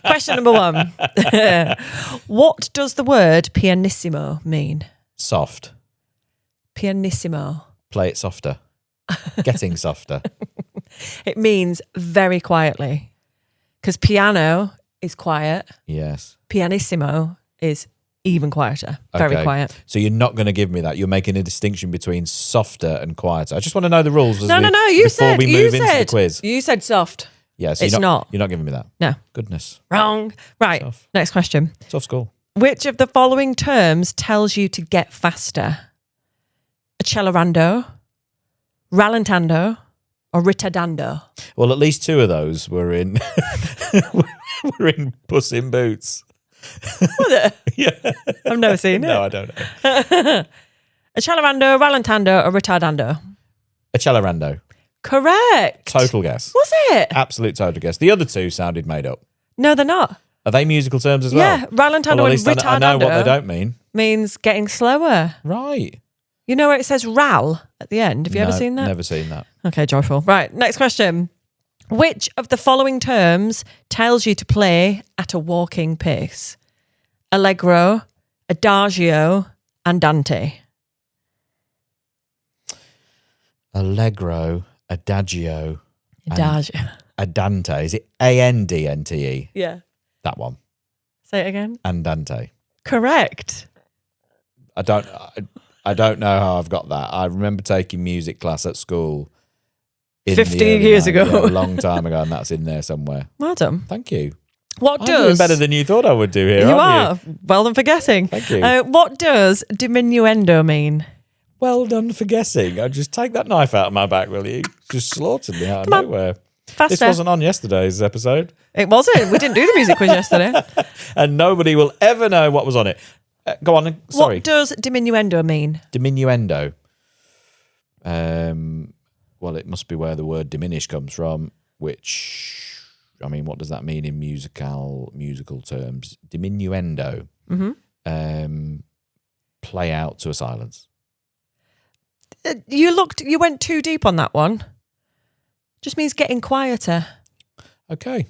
Question number 1. What does the word pianissimo mean? Soft. Pianissimo. Play it softer. Getting softer. It means very quietly. Because piano is quiet. Yes. Pianissimo is even quieter. Very quiet. So you're not going to give me that. You're making a distinction between softer and quieter. I just want to know the rules. No. Before we move into the quiz. You said soft. Yeah, so It's you're not. You're not giving me that. No. Goodness. Wrong. Right. Tough. Next question. Tough school. Which of the following terms tells you to get faster? Accelerando, rallentando, or ritardando? Well, at least two of those were in were in Puss in Boots. Was it? Yeah. I've never seen it. No, I don't know. Accelerando, rallentando, or retardando? Accelerando. Correct. Total guess. Was it? Absolute total guess. The other two sounded made up. No, they're not. Are they musical terms as well? Yeah, rallentando Well, at and least I retardando know what they don't mean. means getting slower. Right. You know where it says ral at the end? Have you ever No, seen that? Never seen that. Okay, joyful. Right, next question. Which of the following terms tells you to play at a walking pace? Allegro, adagio, andante. Allegro, adagio, Adagio. andante. Is it Andante? Yeah. That one. Say it again. Andante. Correct. I don't know how I've got that. I remember taking music class at school. 50 years ago. Yeah, a long time ago, and that's in there somewhere. Well done. Thank you. What I'm does... doing better than you thought I would do here, You aren't are. Well done for guessing. Thank you. What does diminuendo mean? Well done for guessing. I'll just take that knife out of my back, will you? Just slaughtered me out of nowhere. Faster. This wasn't on yesterday's episode. It wasn't. We didn't do the music quiz yesterday. And nobody will ever know what was on it. Go on. Sorry. What does diminuendo mean? Diminuendo. Well, it must be where the word diminish comes from, which, I mean, what does that mean in musical terms? Diminuendo. Mm-hmm. Play out to a silence. You went too deep on that one. Just means getting quieter. Okay.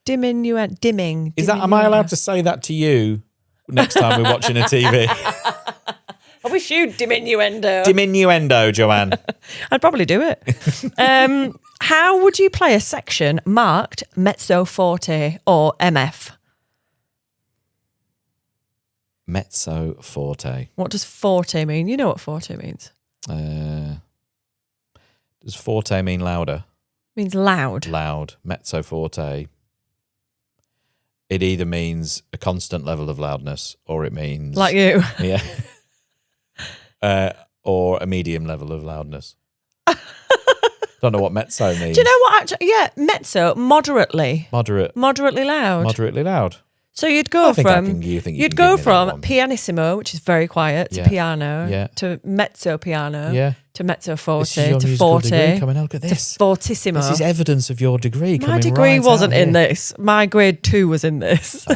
Dimming. Am I allowed to say that to you next time we're watching a TV? I wish you'd diminuendo. Diminuendo, Joanne. I'd probably do it. How would you play a section marked mezzo forte or MF? Mezzo forte. What does forte mean? You know what forte means. Does forte mean louder? It means loud. Loud. Mezzo forte. It either means a constant level of loudness, or it means Like you. Yeah. Or a medium level of loudness. Don't know what mezzo means. Do you know what? Actually, yeah, mezzo, moderately. Moderately loud. Moderately loud. So you'd go you'd go from pianissimo, which is very quiet, to piano, to mezzo piano, to mezzo forte, to forte, Come and look at to this. fortissimo. This is evidence of your degree. My degree right wasn't out in here. this. My grade 2 was in this.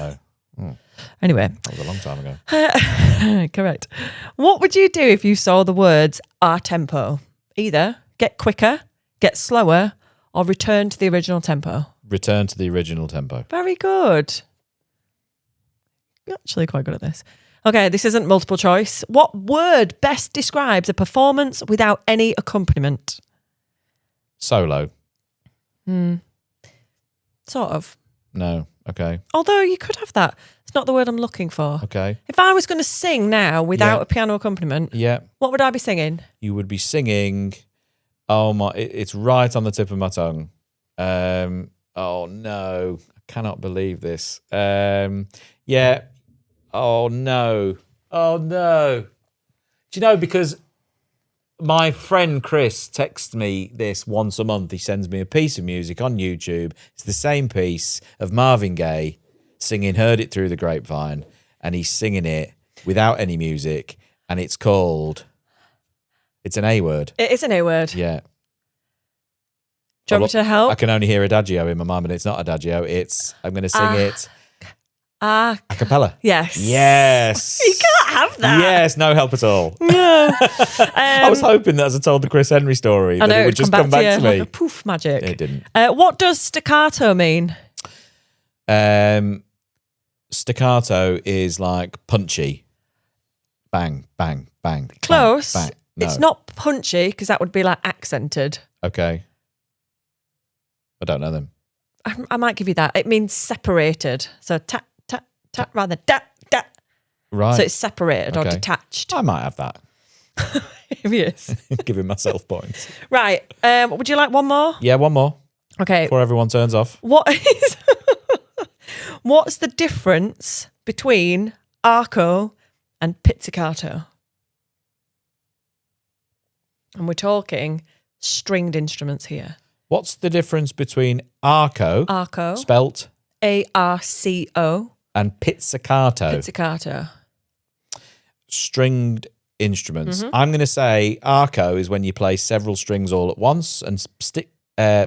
Anyway. That was a long time ago. Correct. What would you do if you saw the words a tempo? Either get quicker, get slower, or return to the original tempo. Return to the original tempo. Very good. You're actually quite good at this. Okay, this isn't multiple choice. What word best describes a performance without any accompaniment? Solo. Sort of. No. Okay. Although you could have that. It's not the word I'm looking for. Okay. If I was going to sing now without a piano accompaniment, Yeah. what would I be singing? You would be singing. Oh my! It's right on the tip of my tongue. Oh no! I cannot believe this. Yeah. Oh no! Oh no! Do you know, because my friend Chris texts me this once a month. He sends me a piece of music on YouTube. It's the same piece of Marvin Gaye singing "Heard It Through the Grapevine," and he's singing it without any music, and it's called. It's an A word. It is an A word. Yeah. Do you want me to help? I can only hear adagio in my mind, and it's not adagio. I'm going to sing it a cappella. Yes. Yes. You can't have that. Yes, no help at all. No. I was hoping that as I told the Chris Henry story, that it would just come back to me. Like a poof magic. It didn't. What does staccato mean? Staccato is like punchy. Bang, bang, bang. Close. Bang, bang. No. It's not punchy because that would be like accented. Okay. I don't know them. I might give you that. It means separated. So tap, tap, tap rather da, da. Right. So it's separated or Okay. detached. I might have that. If he is. Giving myself points. Right. Would you like one more? Yeah, one more. Okay. Before everyone turns off. What's the difference between arco and pizzicato? And we're talking stringed instruments here. What's the difference between arco, spelt ARCO, and pizzicato, stringed instruments? I'm going to say arco is when you play several strings all at once, and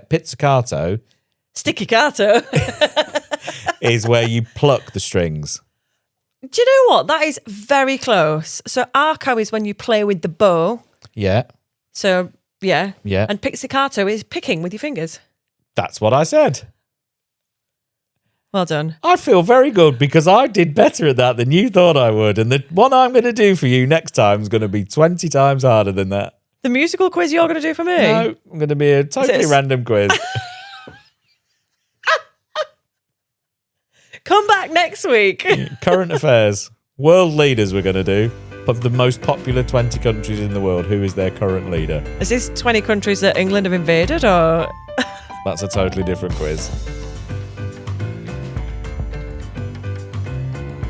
pizzicato is where you pluck the strings. Do you know what? That is very close. So arco is when you play with the bow. Yeah. So yeah. Yeah. And pizzicato is picking with your fingers. That's what I said. Well done. I feel very good because I did better at that than you thought I would. And the one I'm going to do for you next time is going to be 20 times harder than that. The musical quiz you're going to do for me? No, I'm going to be a totally random quiz. Come back next week. Current affairs. World leaders we're going to do. Of the most popular 20 countries in the world, who is their current leader? Is this 20 countries that England have invaded, or...? That's a totally different quiz.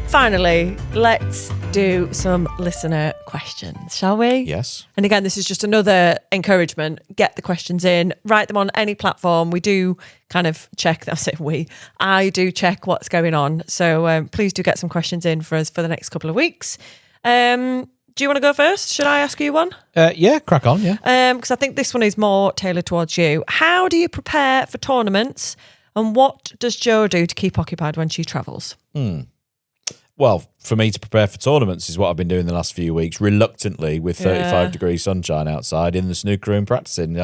Finally, let's do some listener questions, shall we? Yes. And again, this is just another encouragement. Get the questions in, write them on any platform. We do kind of check, I do check what's going on. So please do get some questions in for us for the next couple of weeks. Do you want to go first? Should I ask you one? Yeah, crack on, yeah. Because I think this one is more tailored towards you. How do you prepare for tournaments, and what does Jo do to keep occupied when she travels? Well, for me to prepare for tournaments is what I've been doing the last few weeks, reluctantly, with 35-degree sunshine outside in the snooker room practicing.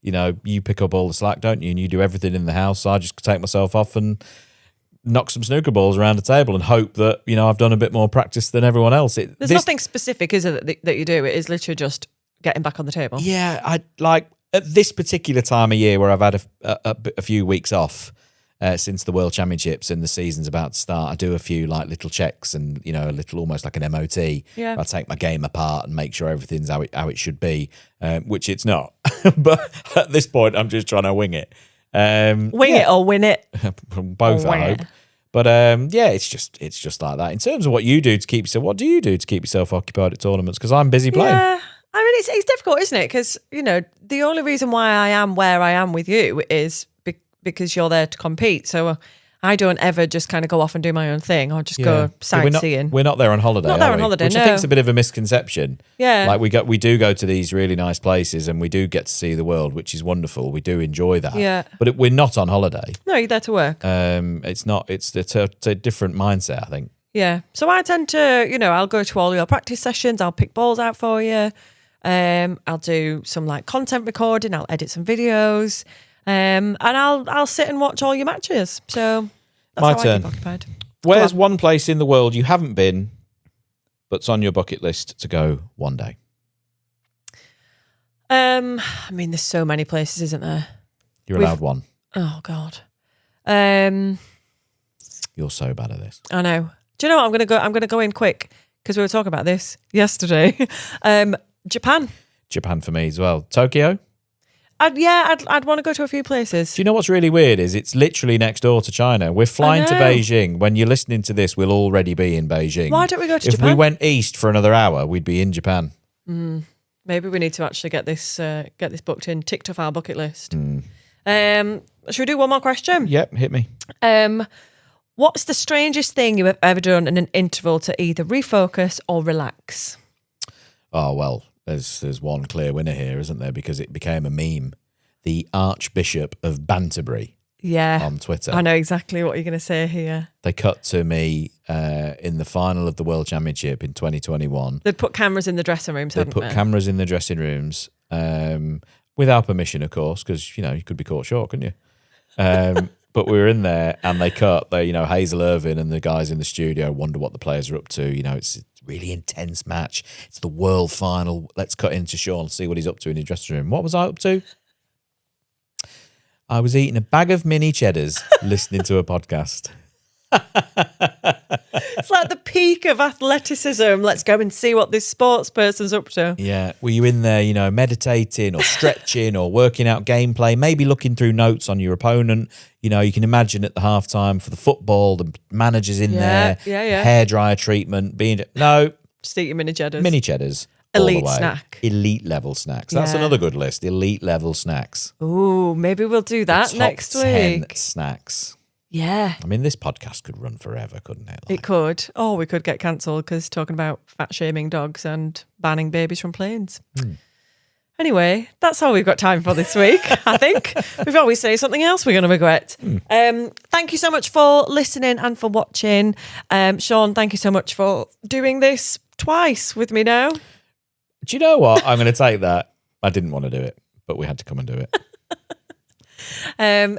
You know, you pick up all the slack, don't you? And you do everything in the house. So I just take myself off and knock some snooker balls around the table and hope that, you know, I've done a bit more practice than everyone else. There's nothing specific, is it, that you do? It is literally just getting back on the table. Yeah, I like at this particular time of year where I've had a few weeks off since the World Championships and the season's about to start. I do a few like little checks and, you know, a little almost like an MOT. Yeah. I take my game apart and make sure everything's how it should be, which it's not. But at this point, I'm just trying to wing it. Wing it or win it. Both, I hope. But yeah, it's just like that. In terms of what you do to keep yourself, what do you do to keep yourself occupied at tournaments? Because I'm busy playing. Yeah, I mean it's difficult, isn't it? Because you know the only reason why I am where I am with you is because you're there to compete. So I don't ever just kind of go off and do my own thing or just go sightseeing. We're not there on holiday. Not there on holiday, which I think is a bit of a misconception. Yeah, like we do go to these really nice places and we do get to see the world, which is wonderful. We do enjoy that. Yeah, but we're not on holiday. No, you're there to work. It's not. It's a different mindset, I think. Yeah. So I tend to, you know, I'll go to all your practice sessions. I'll pick balls out for you. I'll do some like content recording. I'll edit some videos. And I'll sit and watch all your matches. So that's my how turn. I keep occupied. Where's one place in the world you haven't been, but's on your bucket list to go one day? I mean, there's so many places, isn't there? You're allowed one. Oh God. You're so bad at this. I know. Do you know what? I'm gonna go in quick because we were talking about this yesterday. Japan. Japan for me as well. Tokyo. I'd want to go to a few places. Do you know what's really weird is it's literally next door to China. We're flying to Beijing. When you're listening to this, we'll already be in Beijing. Why don't we go to If Japan? we went east for another hour, we'd be in Japan. Maybe we need to actually get this booked in, ticked off our bucket list. Should we do one more question? Yep, hit me. What's the strangest thing you have ever done in an interval to either refocus or relax? Oh, well, there's one clear winner here, isn't there? Because it became a meme. The Archbishop of Banterbury. Yeah. On Twitter. I know exactly what you're going to say here. They cut to me in the final of the World Championship in 2021. They'd put cameras in the dressing rooms, They put cameras in the dressing rooms with our permission, of course, because, you know, you could be caught short, couldn't you? But we were in there and they cut, you know, Hazel Irvin and the guys in the studio wonder what the players are up to. You know, it's a really intense match. It's the world final. Let's cut into Shaun and see what he's up to in his dressing room. What was I up to? I was eating a bag of mini cheddars listening to a podcast. It's like the peak of athleticism. Let's go and see what this sports person's up to. Yeah. Were you in there, meditating or stretching or working out gameplay, maybe looking through notes on your opponent? You can imagine at the halftime for the football, the manager's in there, hairdryer treatment, no. Just eat your mini cheddars. Mini cheddars. Elite snack. Elite level snacks. That's another good list. Elite level snacks. Ooh, maybe we'll do that next week. 10 snacks. Yeah. I mean, this podcast could run forever, couldn't it? It could. Or we could get cancelled because talking about fat shaming dogs and banning babies from planes. Anyway, that's all we've got time for this week, I think. We've always say something else we're going to regret. Thank you so much for listening and for watching. Shaun, thank you so much for doing this twice with me now. Do you know what? I'm going to take that. I didn't want to do it, but we had to come and do it.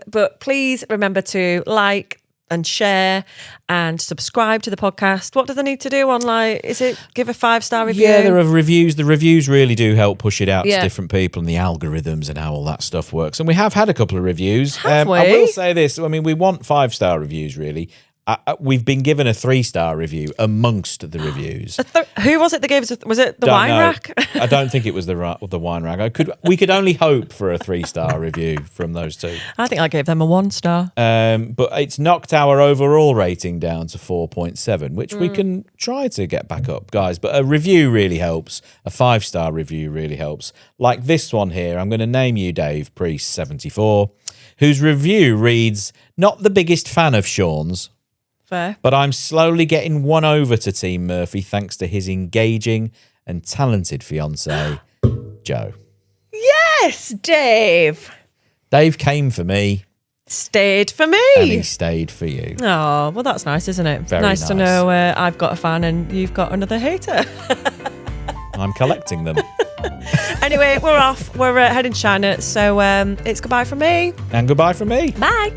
But please remember to like and share and subscribe to the podcast. What do they need to do is it give a 5-star review? Yeah, there are reviews. The reviews really do help push it out to different people and the algorithms and how all that stuff works. And we have had a couple of reviews. Have we? I will say this. I mean, we want 5-star reviews, really. We've been given a 3-star review amongst the reviews. Who was it that gave us? Was it the wine rack? I don't think it was the wine rack. We could only hope for a 3-star review from those two. I think I gave them a 1-star. But it's knocked our overall rating down to 4.7, which we can try to get back up, guys. But a review really helps. A 5-star review really helps. Like this one here. I'm going to name you Dave Priest 74, whose review reads, "Not the biggest fan of Shaun's. Fair. But I'm slowly getting won over to Team Murphy thanks to his engaging and talented fiancée, Jo." Yes, Dave. Dave came for me. Stayed for me. And he stayed for you. Oh, well, that's nice, isn't it? Very nice to know I've got a fan and you've got another hater. I'm collecting them. Anyway, we're off. We're heading to China. So it's goodbye from me. And goodbye from me. Bye.